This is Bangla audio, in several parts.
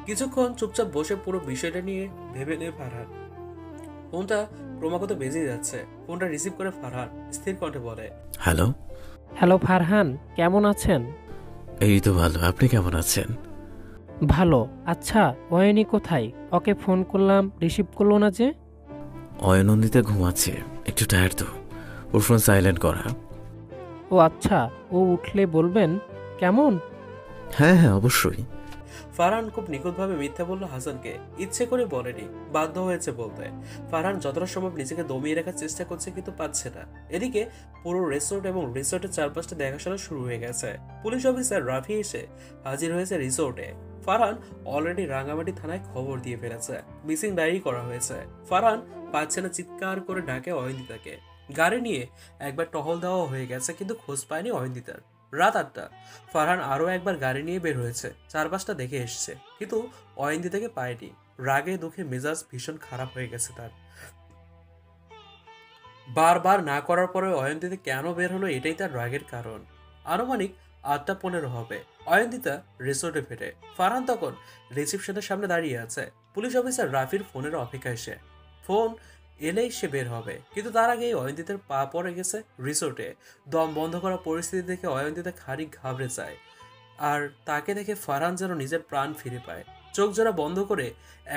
কিছুক্ষণ চুপচাপ বসে পুরো বিষয়টা নিয়ে ভেবে নেয় ফারহান। ফোনটা ক্রমাগত বেজে যাচ্ছে। ফোনটা রিসিভ করে ফারহান স্থির কণ্ঠে বলে, হ্যালো। হ্যালো ফারহান, কেমন আছেন? এই তো ভালো, আপনি কেমন আছেন? ভালো। আচ্ছা, অয়নি কোথায়? ওকে ফোন করলাম, রিসিভ করলো না যে। অয়নন্দিতা ঘুমাচ্ছে, একটু টায়ার্ড তো, ওর ফোন সাইলেন্ট করা। ও আচ্ছা, ও উঠলে বলবেন কেমন? হ্যাঁ হ্যাঁ, অবশ্যই। ফারহান খুব নিখুঁতভাবে মিথ্যা বলল হাসানকে। ইচ্ছে করে বলেনি, বাধ্য হয়েছে বলতে। ফারহান যতটা সম্ভব নিজেকে দমিয়ে রাখার চেষ্টা করছে, কিন্তু পাচ্ছে না। এদিকে পুরো রিসোর্ট এবং রিসোর্টের চারপাশটা দেখাশোনা শুরু হয়ে গেছে। পুলিশ অফিসার রাফি এসে হাজির হয়েছে রিসোর্টে। ফারহান অলরেডি রাঙ্গামাটি থানায় খবর দিয়ে ফেলেছে, মিসিং ডায়েরি করা হয়েছে। ফারহান পাচ্ছে না, চিৎকার করে ডাকে অয়ন্দিতাকে। গাড়ি নিয়ে একবার টহল দেওয়া হয়ে গেছে, কিন্তু খোঁজ পায়নি অয়ন্দিতার। রাত 8টা। ফারহান আরো একবার গাড়ি নিয়ে বের হয়েছে, চারপাশটা দেখে এসছে, কিন্তু অয়ন্দিতাকে পায়নি। রাগে দুঃখে মেজাজ ভীষণ খারাপ হয়ে গেছে তার। বারবার না করার পরে অয়ন্দিতা কেন বের হলো, এটাই তার রাগের কারণ। আনুমানিক 8:15 হবে। অয়ন্দিতা রিসোর্টে ফেরে। ফারহান তখন রিসেপশনের সামনে দাঁড়িয়ে আছে। পুলিশ অফিসার রাফির ফোনের অপেক্ষায় সে। ফোন এলেই সে বের হবে, কিন্তু তার আগেই অয়ন্দিতার পা পড়ে গেছে রিসোর্টে। দম বন্ধ করা পরিস্থিতি দেখে অয়ন্দিতা খানিক ঘাবড়ে যায়, আর তাকে দেখে ফারহান যেন নিজের প্রাণ ফিরে পায়। চোখ জোড়া বন্ধ করে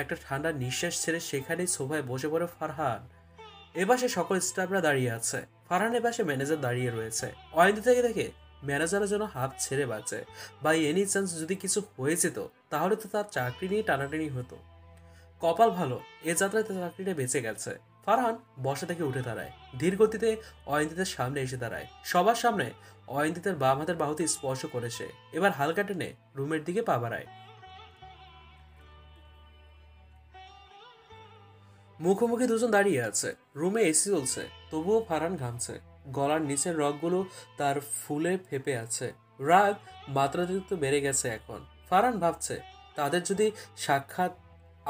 একটা ঠান্ডা নিঃশ্বাস ছেড়ে সেখানেই সোফায় বসে পড়ে ফারহান। এপাশে সকল স্টাফরা দাঁড়িয়ে আছে, ফারহানের পাশে ম্যানেজার দাঁড়িয়ে রয়েছে। অয়ন্দিতাকে দেখে ম্যানেজারের জন্য হাত ছেড়ে বাঁচে। বাই এনি চান্স যদি কিছু হয়ে যেত, তাহলে তো তার চাকরি নিয়ে টানাটানি হতো। কপাল ভালো, এ যাত্রায় তার চাকরিটা বেঁচে গেছে। ফারহান বসা থেকে উঠে দাঁড়ায়, ধীর গতিতে অয়ন্দিতার সামনে এসে দাঁড়ায়। সবার সামনে অয়ন্দিতার বাম হাতের বাহুতে স্পর্শ করেছে। এবার হালকা টেনে রুমের দিকে পা বাড়ায়। মুখোমুখি দুজন দাঁড়িয়ে আছে। রুমে এসি চলছে, তবুও ফারহান ঘামছে। গলার নিচের রগগুলো তার ফুলে ফেপে আছে। রাগ মাত্রাতিরিক্ত বেড়ে গেছে এখন। ফারহান ভাবছে, তাদের যদি সাক্ষাৎ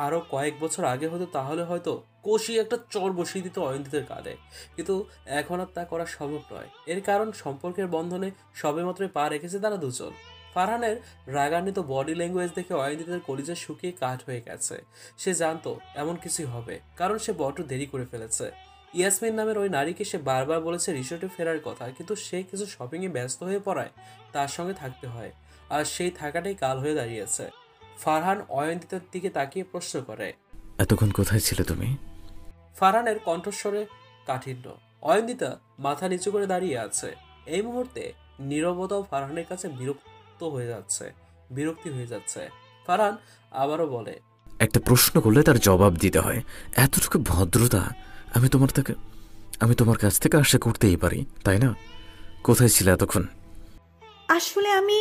আরো কয়েক বছর আগে হতো, তাহলে হয়তো কষিয়ে একটা চর বসিয়ে দিত অয়ন্দিতের কাঁধে। কিন্তু এখন আর তা করা সম্ভব নয়। এর কারণ সম্পর্কের বন্ধনে সবেমাত্র পা রেখেছে তারা দুজন। ফারহানের রাগান্বিত বডি ল্যাঙ্গুয়েজ দেখে অয়ন্দিতের কলিজা শুকিয়ে কাঠ হয়ে গেছে। সে জানতো এমন কিছু হবে, কারণ সে বড্ড দেরি করে ফেলেছে। ইয়াসমিন নামের ওই নারীকে সে বারবার বলেছে রিসোর্টে ফেরার কথা, কিন্তু সে কিছু শপিংয়ে ব্যস্ত হয়ে পড়ায় তার সঙ্গে থাকতে হয়, আর সেই থাকাটাই কাল হয়ে দাঁড়িয়েছে। ফারহান অয়ন্দিতার দিকে তাকিয়ে প্রশ্ন করে, এতক্ষণ কোথায় ছিলে তুমি? ফারহানের কণ্ঠস্বরে কাঠিন্য। অয়ন্দিতা মাথা নিচু করে দাঁড়িয়ে আছে। এই মুহূর্তে নীরবতাও ফারহানের কাছে বিরক্তি হয়ে যাচ্ছে। ফারহান আবারও বলে, একটা প্রশ্ন করলে তার জবাব দিতে হয়, এতটুকু ভদ্রতা আমি তোমার কাছ থেকে আশা করতেই পারি, তাই না? কোথায় ছিলে এতক্ষণ? আসলে আমি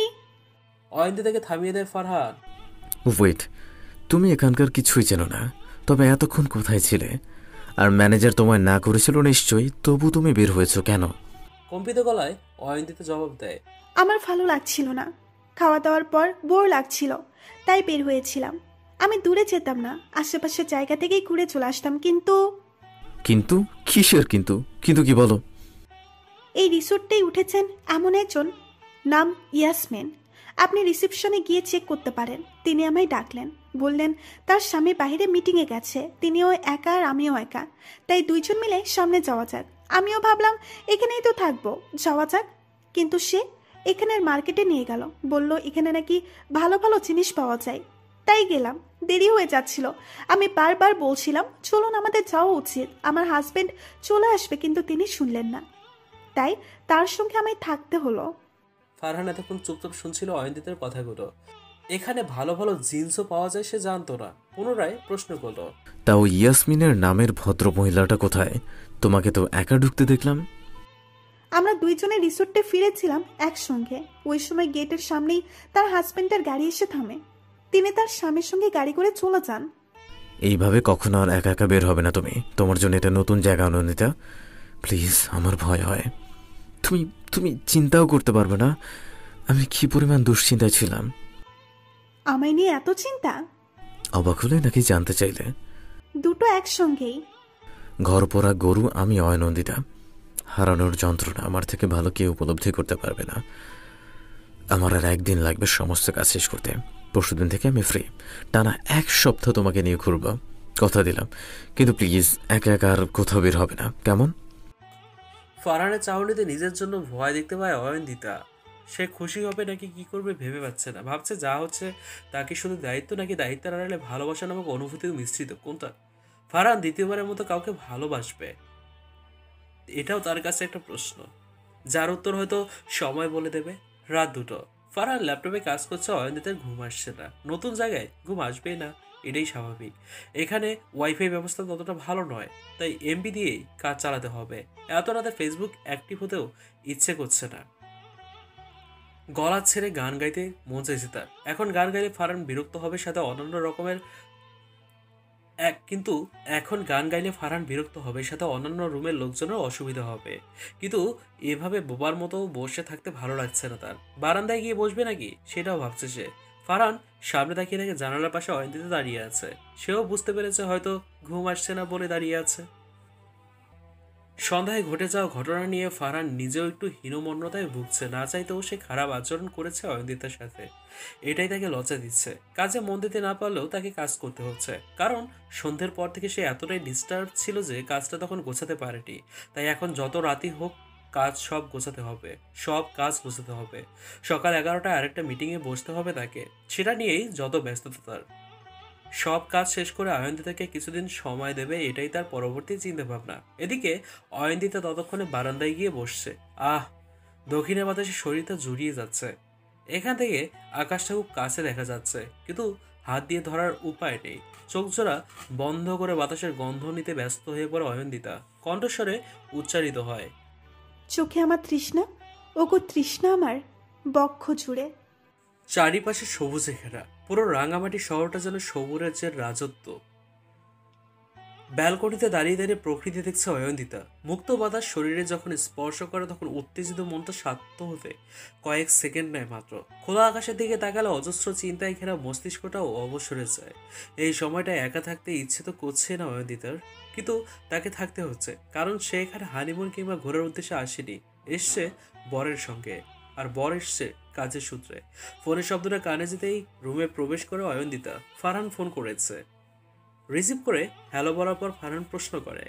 অয়ন্দিতাকে থামিয়ে দেয় ফারহান। ওয়েট, তুমি এখানকার কিছুই চেনো না, তবে এতক্ষণ কোথায় ছিলে? আর ম্যানেজার তোমায় না করেছিল নিশ্চয়ই, তবু তুমি বের হয়েছো কেন? কম্পিত গলায় অয়ন্দিতা জবাব দেয়, আমার ভালো লাগছিল না। খাওয়া দাওয়ার পর বোর লাগছিল, তাই বের হয়েছিলাম। আমি দূরে যেতাম না, আশেপাশের জায়গা থেকেই ঘুরে চলে আসতাম। কিন্তু কিন্তু কিসের কিন্তু? কিন্তু কি বলো? এই রিসোর্টটাই উঠেছেন এমন একজন, নাম ইয়াসমিন। আপনি রিসেপশনে গিয়ে চেক করতে পারেন। তিনি আমায় ডাকলেন, বললেন তার স্বামী বাইরে মিটিংয়ে গেছে, তিনিও একা আর আমিও একা, তাই দুইজন মিলে সামনে যাওয়া যাক। আমিও ভাবলাম এখানেই তো থাকবো, যাওয়া যাক। কিন্তু সে এখানের মার্কেটে নিয়ে গেল, বলল এখানে নাকি ভালো ভালো জিনিস পাওয়া যায়। তাই গেলাম, দেরি হয়ে যাচ্ছিল। আমি বারবার বলছিলাম চলুন আমাদের যাওয়া উচিত, আমার হাজবেন্ড চলে আসবে, কিন্তু তিনি শুনলেন না, তাই তার সঙ্গে আমায় থাকতে হলো। ফারহান এতক্ষণ চুপচাপ শুনছিল অয়ন্দিতার কথাগুলো। এখানে ভালো ভালো জিন্সও পাওয়া যায় সে জানতো না। পুনরায় প্রশ্ন করলো, তাও ইয়াসমিনের নামের ভদ্র মহিলাটা কোথায়? তোমাকে তো একা ঢুকতে দেখলাম। আমরা দুইজনে রিসোর্টে ফিরেছিলাম একসঙ্গে। ওই সময় গেটের সামনেই তার হাজবেন্ডের গাড়ি এসে থামে। তিনি তার স্বামীর সঙ্গে গাড়ি করে চলে যান। এইভাবে কখনো আর একা একা বের হবে না তুমি। তোমার জন্য এটা নতুন জায়গা অনন্দিতা, প্লিজ। আমার ভয় হয়। তুমি চিন্তাও করতে পারবে না আমি কি পরিমাণ দুশ্চিন্তায় ছিলাম। আমায় নিয়ে এত চিন্তা? অবাক হলে নাকি জানতে চাইলে? দুটো একসঙ্গেই। ঘর পোড়া গরু আমি অয়নন্দিতা। হারানোর যন্ত্রণা আমার থেকে ভালো কেউ উপলব্ধি করতে পারবে না। আমার আর একদিন লাগবে সমস্ত কাজ শেষ করতে। পরশুদিন থেকে আমি ফ্রি। টানা 1 সপ্তাহ তোমাকে নিয়ে ঘুরবো, কথা দিলাম। কিন্তু প্লিজ একা একা আর কোথাও বের হবে না, কেমন? ফারহানের চাহনিতে নিজের জন্য ভয় দেখতে পায় অয়ন্দিতা। সে খুশি হবে নাকি কি করবে ভেবে পাচ্ছে না। ভাবছে যা হচ্ছে তাকে শুধু দায়িত্ব নাকি দায়িত্বের আড়ালে ভালোবাসা নামক অনুভূতি মিশ্রিত কোনটা। ফারহান দ্বিতীয়বারের মতো কাউকে ভালোবাসবে, এটাও তার কাছে একটা প্রশ্ন, যার উত্তর হয়তো সময় বলে দেবে। রাত 2টো। ফারহান ল্যাপটপে কাজ করছে, অয়ন্দিতার ঘুম আসছে না। নতুন জায়গায় ঘুম আসবেই না, এটাই স্বাভাবিক। এখানে ওয়াইফাই ব্যবস্থা ততটা ভালো নয়, তাই এমবি দিয়েই কাজ চালাতে হবে। এত রাতে ফেসবুক অ্যাক্টিভ হতেও ইচ্ছে করছে না। গলা ছেড়ে গান গাইতে মন চাইছে তার। এখন গান গাইলে ফারহান বিরক্ত হবে, সাথে অন্যান্য রকমের কিন্তু এখন গান গাইলে ফারহান বিরক্ত হবে, সাথে অন্যান্য রুমের লোকজনের অসুবিধা হবে। কিন্তু এভাবে বোবার মতো বসে থাকতে ভালো লাগছে না তার। বারান্দায় গিয়ে বসবে নাকি সেটাও ভাবছে সে। ফারহান সামনে তাকিয়ে দেখে জানালার পাশে অয়ন্তিতা দাঁড়িয়ে আছে। সেও বুঝতে পেরেছে হয়তো ঘুম আসছে না বলে দাঁড়িয়ে আছে। সন্ধ্যায় ঘটে যাওয়া ঘটনা নিয়ে ফারহান নিজেও একটু হীনমন্যতায় ভুগছে। না চাইতেও সে খারাপ আচরণ করেছে অয়ন্তিতার সাথে, এটাই তাকে লজ্জা দিচ্ছে। কাজে মন দিতে না পারলেও তাকে কাজ করতে হচ্ছে, কারণ সন্ধ্যের পর থেকে সে এতটাই ডিস্টার্ব ছিল যে কাজটা তখন গোছাতে পারেনি। তাই এখন যত রাতই হোক কাজ সব গোছাতে হবে, সব কাজ গোছাতে হবে। সকাল 11টায় আরেকটা মিটিংয়ে বসতে হবে তাকে, সেটা নিয়েই যত ব্যস্ততা তার। সব কাজ শেষ করে অয়ন্তিতাকে কিছুদিন সময় দেবে, এটাই তার পরবর্তী চিন্তা ভাবনা। এদিকে অয়ন্তিতা ততক্ষণে বারান্দায় গিয়ে বসছে। আহ, দক্ষিণের বাতাসে শরীরটা জুড়িয়ে যাচ্ছে। এখান থেকে আকাশটা খুব কাছে দেখা যাচ্ছে, কিন্তু হাত দিয়ে ধরার উপায় নেই। চোখ জোড়া বন্ধ করে বাতাসের গন্ধ নিতে ব্যস্ত হয়ে পড়ে অয়ন্তিতা। কণ্ঠস্বরে উচ্চারিত হয়, চোখে আমার তৃষ্ণা, ওগো তৃষ্ণা আমার বক্ষ জুড়ে। চারিপাশে সবুজে ঘেরা পুরো রাঙামাটি শহরটা যেন সবুজের যে রাজত্ব। ব্যালকনিতে দাঁড়িয়ে দাঁড়িয়ে প্রকৃতি দেখছে অয়ন্তিতা। মুক্ত বাতাস শরীরে যখন স্পর্শ করে তখন উত্তেজিত মনটা শান্ত হতে কয়েক সেকেন্ড নেয় মাত্র। খোলা আকাশের দিকে তাকালে অজস্র চিন্তায় ঘেরা মস্তিষ্কটাও অবসরে যায়। এই সময়টা একা থাকতে ইচ্ছে তো করছে না অয়ন্তিতার, কিন্তু তাকে থাকতে হচ্ছে, কারণ সে এখানে হানিমুন কিংবা ঘোরার উদ্দেশ্যে আসেনি। এসছে বরের সঙ্গে, আর বর এসছে কাজের সূত্রে। ফোনের শব্দটা কানে যেতেই রুমে প্রবেশ করে অয়ন্তিতা। ফারহান ফোন করেছে। রিসিভ করে হ্যালো বলার পর ফারহান প্রশ্ন করে,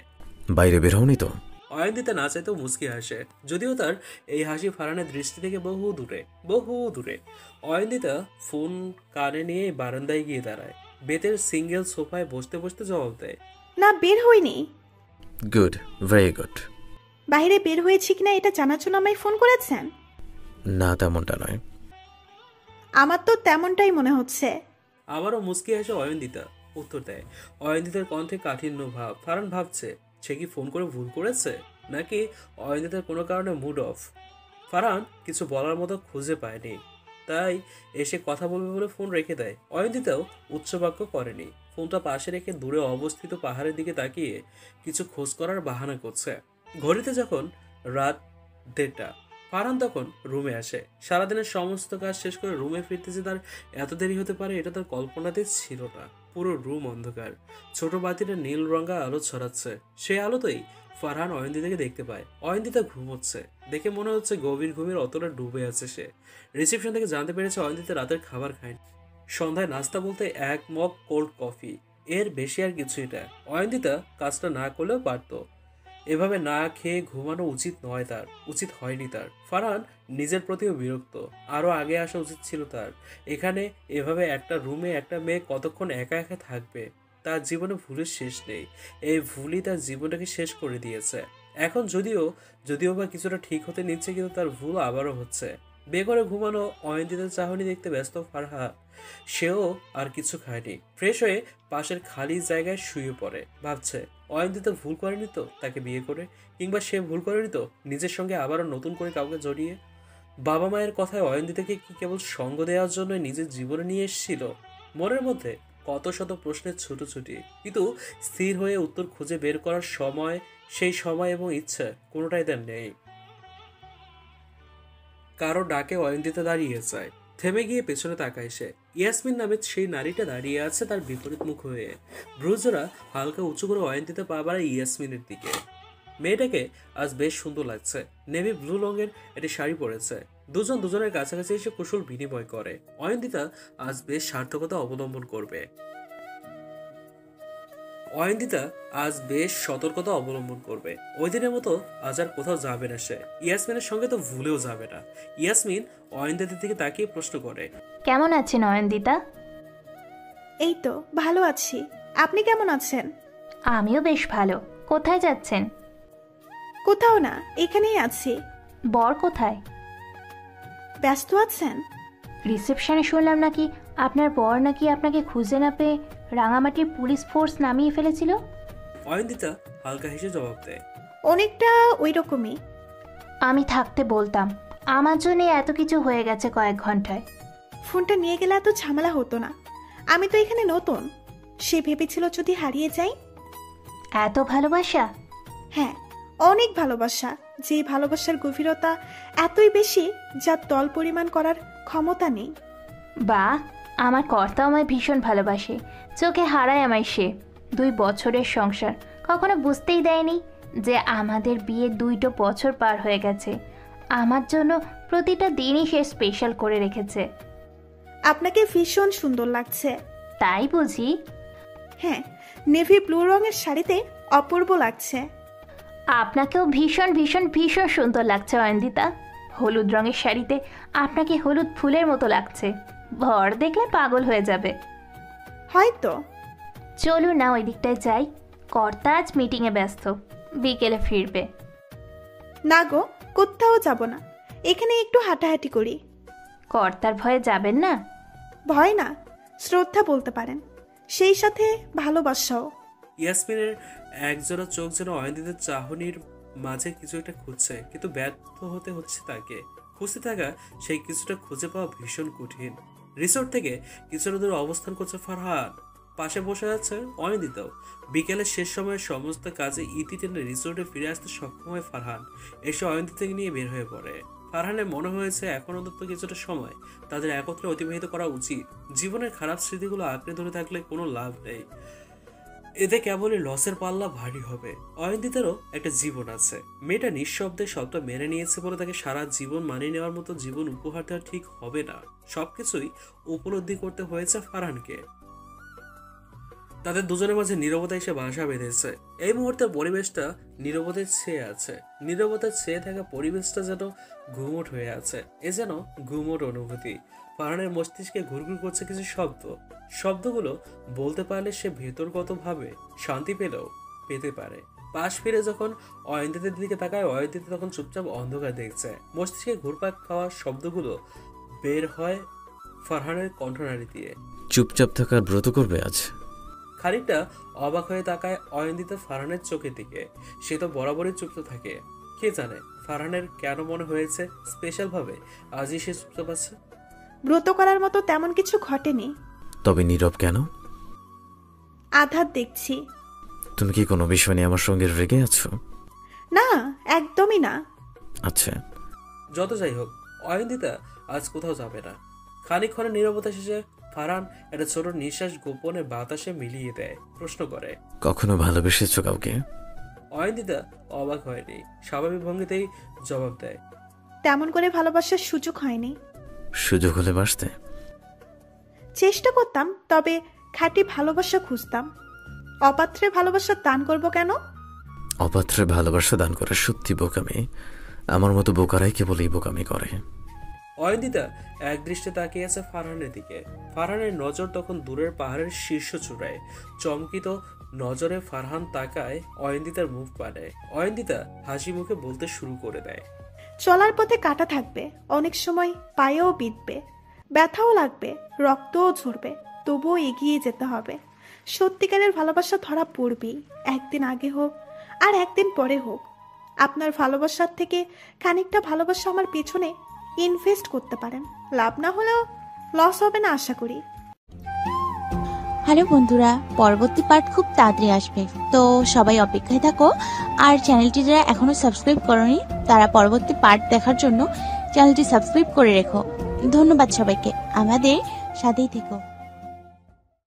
বাইরে বের হওনি তো? অয়ন্তিতা না চাইতেও মুচকি হাসে, যদিও তার এই হাসি ফারহানের দৃষ্টি থেকে বহু দূরে, বহু দূরে। অয়ন্তিতা ফোন কানে নিয়ে বারান্দায় গিয়ে দাঁড়ায়। বেতের সিঙ্গেল সোফায় বসতে বসতে জবাব দেয়, না, বের হইনি। Good, very good. বাইরে বের হয়েছি কিনা এটা জানার জন্য আমায় ফোন করেছেন? না, তেমনটা নয়। আমার তো তেমনটাই মনে হচ্ছে। আবারও মুচকি হাসে অয়ন্তিতা উত্তর দেয়। অয়ন্তিতার কণ্ঠে কাঠিন্য ভাব। ফারহান ভাবছে সে কি ফোন করে ভুল করেছে, নাকি অয়ন্তিতার কোনো কারণে মুড অফ। ফারহান কিছু বলার মতো খুঁজে পায়নি, তাই এসে কথা বলবে বলে ফোন রেখে দেয়। অয়ন্তিতাও উচ্চবাক্য করেনি, ফোনটা পাশে রেখে দূরে অবস্থিত পাহাড়ের দিকে তাকিয়ে কিছু খোঁজ করার বাহানা করছে। ঘড়িতে যখন রাত 1:30, ফারহান তখন রুমে আসে। সারাদিনের সমস্ত কাজ শেষ করে রুমে ফিরতে যে তার এত দেরি হতে পারে এটা তার কল্পনাতে ছিল না। পুরো রুম অন্ধকার, ছোট বাতিটা নীল রঙা আলো ছড়াচ্ছে। সেই আলোতেই ফারহান অয়ন্তিতাকে দেখতে পায়। অয়ন্তিতা ঘুমোচ্ছে, দেখে মনে হচ্ছে গভীর ঘুমের অতটা ডুবে আছে সে। রিসেপশন থেকে জানতে পেরেছে অয়ন্তিতা রাতের খাবার খায়নি। সন্ধ্যায় নাস্তা বলতে 1 মগ কোল্ড কফি, এর বেশি আর কিছুই না। অয়ন্তিতা কাজটা না করলেও পারতো। এভাবে না খেয়ে ঘুমানো উচিত নয় তার, উচিত হয়নি তার। ফারহান নিজের প্রতিও বিরক্ত, আরো আগে আসা উচিত ছিল তার। এখানে এভাবে একটা রুমে একটা মেয়ে কতক্ষণ একা একা থাকবে? তার জীবনে ভুলের শেষ নেই, এই ভুলই তার জীবনটাকে শেষ করে দিয়েছে। এখন যদিও বা কিছুটা ঠিক হতে নিচ্ছে, কিন্তু তার ভুল আবারও হচ্ছে। বেঘরে ঘুমানো অয়ন্তিতার চাহনি দেখতে ব্যস্ত ফারহান। সেও আর কিছু খায়নি। ফ্রেশ হয়ে পাশের খালি জায়গায় শুয়ে পড়ে। ভাবছে অয়ন্তিতা ভুল করেনি তো তাকে বিয়ে করে, কিংবা সে ভুল করেনি তো নিজের সঙ্গে আবারও নতুন করে কাউকে জড়িয়ে। বাবা মায়ের কথায় অয়ন্তিতাকে কি কেবল সঙ্গ দেওয়ার জন্য নিজের জীবনে নিয়ে এসেছিল? মনের মধ্যে কত শত প্রশ্নের ছুটোছুটি, কিন্তু স্থির হয়ে উত্তর খুঁজে বের করার সময়, সেই সময় এবং ইচ্ছা কোনোটাই তার নেই। কারো ডাকে অয়ন্তিতা দাঁড়িয়ে যায়। থেমে গিয়ে পেছনে তাকায় সে। ইয়াসমিন নামে সেই নারীটা দাঁড়িয়ে আছে তার বিপরীত মুখ হয়ে। ব্রুজরা হালকা উঁচু করে অয়ন্তিতা পা বাড়ায় ইয়াসমিনের দিকে। মেয়েটাকে আজ বেশ সুন্দর লাগছে। নেভি ব্লু রঙের একটি শাড়ি পরেছে, দুজন দুজনের কাছাকাছি এসে কুশল বিনিময় করে। অয়ন্তিতা আজ বেশ সার্থকতা অবলম্বন করবে। অয়ন্তিতা আজ বেশ সতর্কতা অবলম্বন করবে। ওই দিনের মতো আজ আর কোথাও যাবে না সে। ইয়াসমিনের সঙ্গে তো ভুলেও যাবে না। ইয়াসমিন অয়ন্তিতার দিকে তাকিয়ে প্রশ্ন করে, কেমন আছেন অয়ন্তিতা? এই তো ভালো আছি, আপনি কেমন আছেন? আমিও বেশ ভালো। কোথায় যাচ্ছেন? কোথাও না, এখানেই আছি। বর কোথায়? ব্যস্ত আছেন? রিসেপশনে শুনলাম নাকি আপনার বর নাকি আপনাকে খুঁজে না পেয়ে রাঙামাটির পুলিশ ফোর্স নামিয়ে ফেলেছিল। অয়ন্তিতা হালকা হেসে জবাব দেয়, অনেকটা ওই রকমই। আমি থাকতে বলতাম, আমার জন্য এত কিছু হয়ে গেছে কয়েক ঘন্টায়। ফোনটা নিয়ে গেলে এত ঝামেলা হতো না। আমি তো এখানে নতুন, সে ভেবেছিল যদি হারিয়ে যাই। এত ভালোবাসা? হ্যাঁ, অনেক ভালোবাসা। যে ভালোবাসার গভীরতা এতই বেশি যা তল পরিমাণ করার ক্ষমতা নেই। বা, আমার কর্তা আমায় ভীষণ ভালোবাসে। চোখে হারায় আমায় সে। 2 বছরের সংসার, কখনো বুঝতেই দেয়নি যে আমাদের বিয়ে 2 বছর পার হয়ে গেছে। আমার জন্য প্রতিটা দিনই সে স্পেশাল করে রেখেছে। আপনাকে ভীষণ সুন্দর লাগছে। তাই বুঝি? হ্যাঁ, নেভি ব্লু রঙের শাড়িতে অপূর্ব লাগছে। আপনাকেও ভীষণ ভীষণ ভীষণ সুন্দর লাগছে অয়ন্তিতা। হলুদ রঙের শাড়িতে আপনাকে হলুদ ফুলের মতো লাগছে। ভর দেখলে পাগল হয়ে যাবে। হয়তো। চলুন না ওই দিকটায় যাই। কর্তা আজ মিটিংয়ে ব্যস্ত, বিকেলে ফিরবে। না গো, কোথাও যাব না, এখানে একটু হাঁটাহাঁটি করি। কর্তার ভয়ে যাবেন না? ভয় না, শ্রদ্ধা বলতে পারেন, সেই সাথে ভালোবাসাও। ইয়াসমিনের একজোড়া চোখ যেন অয়ন্তিতার চাহনির মাঝে কিছু একটা খুঁজছে, কিন্তু ব্যর্থ হতে হচ্ছে তাকে। খুঁজতে থাকা সেই কিছুটা খুঁজে পাওয়া ভীষণ কঠিন। রিসোর্ট থেকে কিছুটা দূর অবস্থান করছে ফারহান, পাশে বসে আছে অয়ন্তিতাও। বিকেলের শেষ সময়ের সমস্ত কাজে ইতি টেনে রিসোর্টে ফিরে আসতে সক্ষম হয় ফারহান। এসে অয়ন্তিতাকে নিয়ে বের হয়ে পড়ে। ফারহানের মনে হয়েছে এখন অন্তত কিছুটা সময় তাদের একত্রে অতিবাহিত করা উচিত। জীবনের খারাপ স্মৃতিগুলো আঁকড়ে ধরে থাকলে কোনো লাভ নেই, এতে কেবলই লসের পাল্লা ভারী হবে। অয়ন্তিতারও একটা জীবন আছে। মেয়েটা নিঃশব্দে সবটা মেনে নিয়েছে বলে তাকে সারা জীবন মানিয়ে নেওয়ার মতো জীবন উপহার দেওয়া ঠিক হবে না। সবকিছুই উপলব্ধি করতে হয়েছে ফারহানকে। তাদের দুজনের মাঝে নীরবতা এসে বাসা বেঁধেছে। এই মুহূর্তে পরিবেশটা নীরবতায় ছেয়ে আছে। নীরবতায় ছেয়ে থাকা পরিবেশটা যেন ঘুমট হয়ে আছে। এ যেন ঘুমট অনুভূতি। ফারহানের মস্তিষ্কে ঘুরঘুর করছে কিছু শব্দ। শব্দগুলো বলতে পারলে সে ভেতরগতভাবে শান্তি পেতে পারে। পাশ ফিরে যখন অয়ন্তিতার দিকে তাকায়, অয়ন্তিতা তখন চুপচাপ অন্ধকার দেখছে। মস্তিষ্কে ঘুরপাক খাওয়া শব্দগুলো বের হয় ফারহানের কণ্ঠনালী দিয়ে। চুপচাপ থাকার ব্রত করবে আজ? খানিকটা অবাক হয়ে তাকায় অয়ন্তিতা ফারহানের চোখের দিকে। সে তো বরাবরই চুপচাপ থাকে। কে জানে ফারহানের কেন মনে হয়েছে স্পেশাল ভাবে আজই সে চুপচাপ আছে। ব্রত করার মতো তেমন কিছু ঘটেনি। তবে নীরব কেন? আঘাত দেখছি। তুমি কি কোনো বিষয় নিয়ে আমার সঙ্গে রেগে আছো? না, একদমই না। আচ্ছা, যত যাই হোক, অয়ন্তিতা আজ কোথাও যাবে না। খানিকক্ষণের নীরবতা শেষে ফারহান একটা ছোট নিঃশ্বাস গোপনে বাতাসে মিলিয়ে দেয়। প্রশ্ন করে, কখনো ভালোবেসেছো কাউকে? অয়ন্তিতা অবাক হয়নি, স্বাভাবিক ভঙ্গিতেই জবাব দেয়, তেমন করে ভালোবাসার সুযোগ হয়নি। সুযোগ হলে বাসতে চেষ্টা করতাম, তবে খাঁটি ভালোবাসা খুঁজতাম। অপাত্রে ভালোবাসা দান করব কেন? অপাত্রে ভালোবাসা দান করা সত্যি বোকামি। আমার মতো বোকারাই কেবল এই বোকামি করে। অয়ন্তিতা এক দৃষ্টে তাকিয়ে আছে ফারহানের দিকে। ফারহানের নজর তখন দূরের পাহাড়ের শীর্ষ চূড়ায়। চমকিত নজরে ফারহান তাকায় অয়ন্তিতার মুখ পানে। অয়ন্তিতা হাসি মুখে বলতে শুরু করে দেয়, চলার পথে কাটা থাকবে, অনেক সময় পায়েও বিঁধবে, ব্যথাও লাগবে, রক্তও ঝরবে, তবুও এগিয়ে যেতে হবে। সত্যিকারের ভালোবাসা ধরা পড়বেই, একদিন আগে হোক আর একদিন পরে হোক। আপনার ভালোবাসার থেকে খানিকটা ভালোবাসা আমার পেছনে ইনভেস্ট করতে পারেন। লাভ না হলেও লস হবে না আশা করি। হ্যালো বন্ধুরা, পরবর্তী পার্ট খুব তাড়াতাড়ি আসবে, তো সবাই অপেক্ষায় থাকো। আর চ্যানেলটি যারা এখনো সাবস্ক্রাইব করোনি তারা পরবর্তী পার্ট দেখার জন্য চ্যানেলটি সাবস্ক্রাইব করে রেখো। ধন্যবাদ সবাইকে, আমাদের সাথেই থেকো।